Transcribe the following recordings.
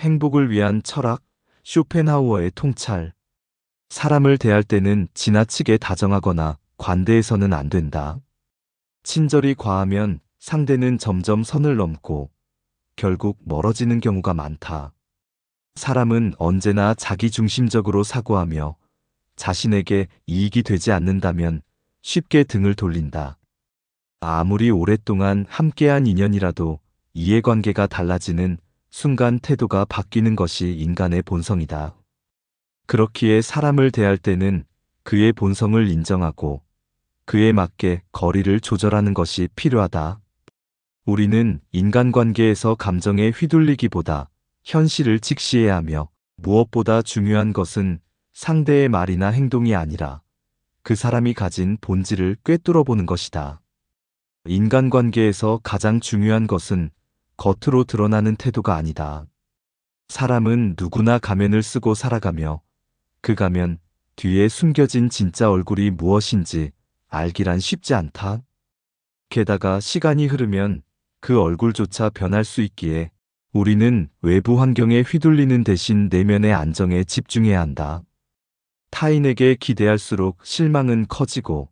행복을 위한 철학, 쇼펜하우어의 통찰. 사람을 대할 때는 지나치게 다정하거나 관대해서는 안 된다. 친절이 과하면 상대는 점점 선을 넘고 결국 멀어지는 경우가 많다. 사람은 언제나 자기중심적으로 사고하며 자신에게 이익이 되지 않는다면 쉽게 등을 돌린다. 아무리 오랫동안 함께한 인연이라도 이해관계가 달라지는 순간 태도가 바뀌는 것이 인간의 본성이다. 그렇기에 사람을 대할 때는 그의 본성을 인정하고 그에 맞게 거리를 조절하는 것이 필요하다. 우리는 인간관계에서 감정에 휘둘리기보다 현실을 직시해야 하며 무엇보다 중요한 것은 상대의 말이나 행동이 아니라 그 사람이 가진 본질을 꿰뚫어 보는 것이다. 인간관계에서 가장 중요한 것은 겉으로 드러나는 태도가 아니다. 사람은 누구나 가면을 쓰고 살아가며 그 가면 뒤에 숨겨진 진짜 얼굴이 무엇인지 알기란 쉽지 않다. 게다가 시간이 흐르면 그 얼굴조차 변할 수 있기에 우리는 외부 환경에 휘둘리는 대신 내면의 안정에 집중해야 한다. 타인에게 기대할수록 실망은 커지고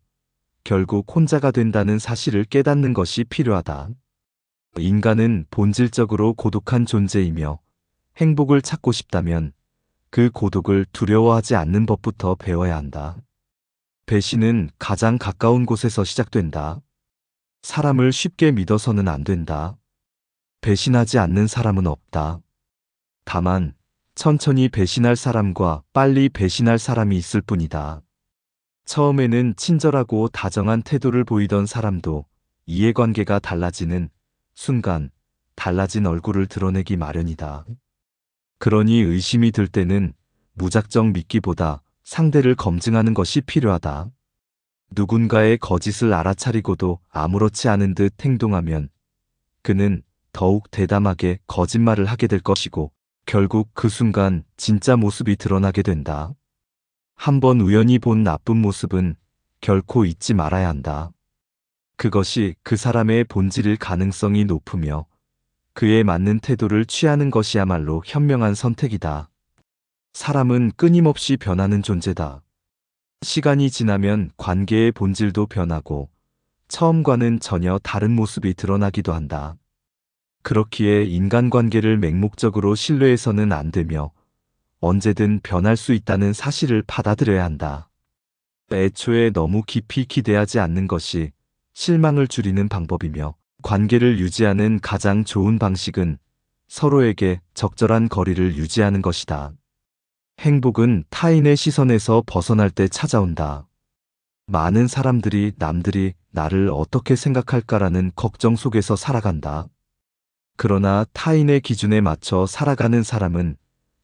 결국 혼자가 된다는 사실을 깨닫는 것이 필요하다. 인간은 본질적으로 고독한 존재이며 행복을 찾고 싶다면 그 고독을 두려워하지 않는 법부터 배워야 한다. 배신은 가장 가까운 곳에서 시작된다. 사람을 쉽게 믿어서는 안 된다. 배신하지 않는 사람은 없다. 다만 천천히 배신할 사람과 빨리 배신할 사람이 있을 뿐이다. 처음에는 친절하고 다정한 태도를 보이던 사람도 이해관계가 달라지는 순간 달라진 얼굴을 드러내기 마련이다. 그러니 의심이 들 때는 무작정 믿기보다 상대를 검증하는 것이 필요하다. 누군가의 거짓을 알아차리고도 아무렇지 않은 듯 행동하면 그는 더욱 대담하게 거짓말을 하게 될 것이고 결국 그 순간 진짜 모습이 드러나게 된다. 한번 우연히 본 나쁜 모습은 결코 잊지 말아야 한다. 그것이 그 사람의 본질일 가능성이 높으며 그에 맞는 태도를 취하는 것이야말로 현명한 선택이다. 사람은 끊임없이 변하는 존재다. 시간이 지나면 관계의 본질도 변하고 처음과는 전혀 다른 모습이 드러나기도 한다. 그렇기에 인간관계를 맹목적으로 신뢰해서는 안 되며 언제든 변할 수 있다는 사실을 받아들여야 한다. 애초에 너무 깊이 기대하지 않는 것이 실망을 줄이는 방법이며 관계를 유지하는 가장 좋은 방식은 서로에게 적절한 거리를 유지하는 것이다. 행복은 타인의 시선에서 벗어날 때 찾아온다. 많은 사람들이 남들이 나를 어떻게 생각할까라는 걱정 속에서 살아간다. 그러나 타인의 기준에 맞춰 살아가는 사람은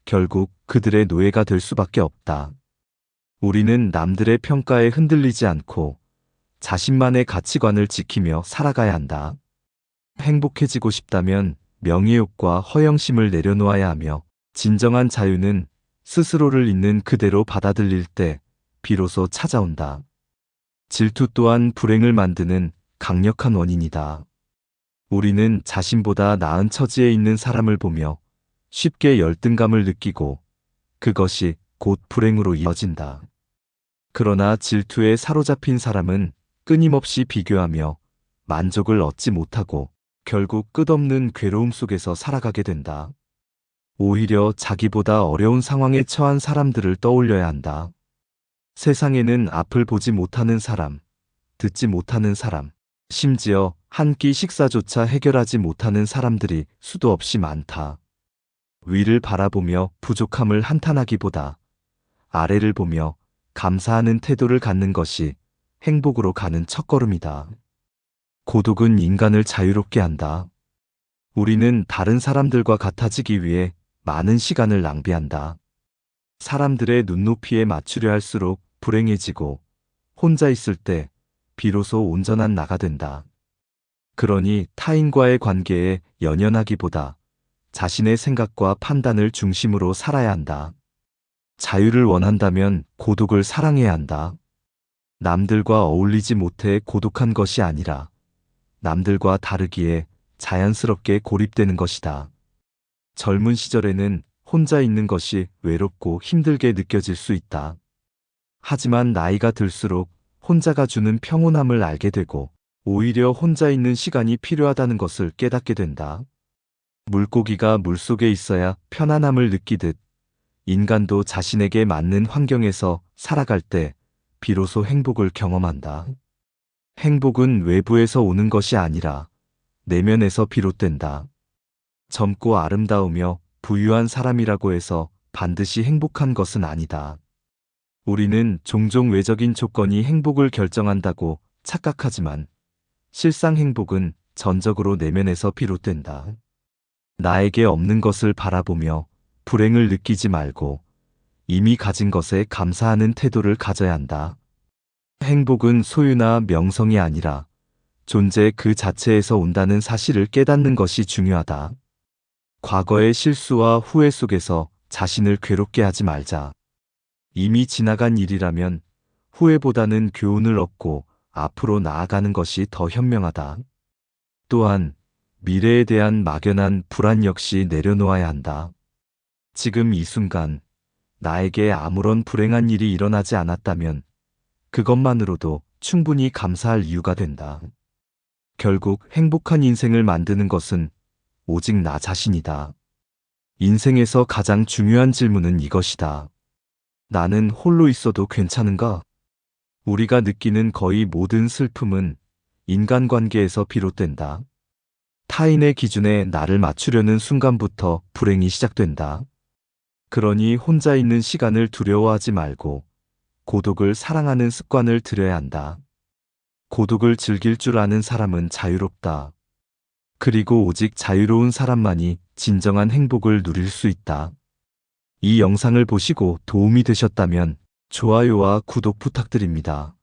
결국 그들의 노예가 될 수밖에 없다. 우리는 남들의 평가에 흔들리지 않고 자신만의 가치관을 지키며 살아가야 한다. 행복해지고 싶다면 명예욕과 허영심을 내려놓아야 하며 진정한 자유는 스스로를 있는 그대로 받아들일 때 비로소 찾아온다. 질투 또한 불행을 만드는 강력한 원인이다. 우리는 자신보다 나은 처지에 있는 사람을 보며 쉽게 열등감을 느끼고 그것이 곧 불행으로 이어진다. 그러나 질투에 사로잡힌 사람은 끊임없이 비교하며 만족을 얻지 못하고 결국 끝없는 괴로움 속에서 살아가게 된다. 오히려 자기보다 어려운 상황에 처한 사람들을 떠올려야 한다. 세상에는 앞을 보지 못하는 사람, 듣지 못하는 사람, 심지어 한 끼 식사조차 해결하지 못하는 사람들이 수도 없이 많다. 위를 바라보며 부족함을 한탄하기보다 아래를 보며 감사하는 태도를 갖는 것이 행복으로 가는 첫걸음이다. 고독은 인간을 자유롭게 한다. 우리는 다른 사람들과 같아지기 위해 많은 시간을 낭비한다. 사람들의 눈높이에 맞추려 할수록 불행해지고 혼자 있을 때 비로소 온전한 나가 된다. 그러니 타인과의 관계에 연연하기보다 자신의 생각과 판단을 중심으로 살아야 한다. 자유를 원한다면 고독을 사랑해야 한다. 남들과 어울리지 못해 고독한 것이 아니라 남들과 다르기에 자연스럽게 고립되는 것이다. 젊은 시절에는 혼자 있는 것이 외롭고 힘들게 느껴질 수 있다. 하지만 나이가 들수록 혼자가 주는 평온함을 알게 되고 오히려 혼자 있는 시간이 필요하다는 것을 깨닫게 된다. 물고기가 물속에 있어야 편안함을 느끼듯 인간도 자신에게 맞는 환경에서 살아갈 때 비로소 행복을 경험한다. 행복은 외부에서 오는 것이 아니라 내면에서 비롯된다. 젊고 아름다우며 부유한 사람이라고 해서 반드시 행복한 것은 아니다. 우리는 종종 외적인 조건이 행복을 결정한다고 착각하지만 실상 행복은 전적으로 내면에서 비롯된다. 나에게 없는 것을 바라보며 불행을 느끼지 말고 이미 가진 것에 감사하는 태도를 가져야 한다. 행복은 소유나 명성이 아니라 존재 그 자체에서 온다는 사실을 깨닫는 것이 중요하다. 과거의 실수와 후회 속에서 자신을 괴롭게 하지 말자. 이미 지나간 일이라면 후회보다는 교훈을 얻고 앞으로 나아가는 것이 더 현명하다. 또한 미래에 대한 막연한 불안 역시 내려놓아야 한다. 지금 이 순간 나에게 아무런 불행한 일이 일어나지 않았다면 그것만으로도 충분히 감사할 이유가 된다. 결국 행복한 인생을 만드는 것은 오직 나 자신이다. 인생에서 가장 중요한 질문은 이것이다. 나는 홀로 있어도 괜찮은가? 우리가 느끼는 거의 모든 슬픔은 인간관계에서 비롯된다. 타인의 기준에 나를 맞추려는 순간부터 불행이 시작된다. 그러니 혼자 있는 시간을 두려워하지 말고 고독을 사랑하는 습관을 들여야 한다. 고독을 즐길 줄 아는 사람은 자유롭다. 그리고 오직 자유로운 사람만이 진정한 행복을 누릴 수 있다. 이 영상을 보시고 도움이 되셨다면 좋아요와 구독 부탁드립니다.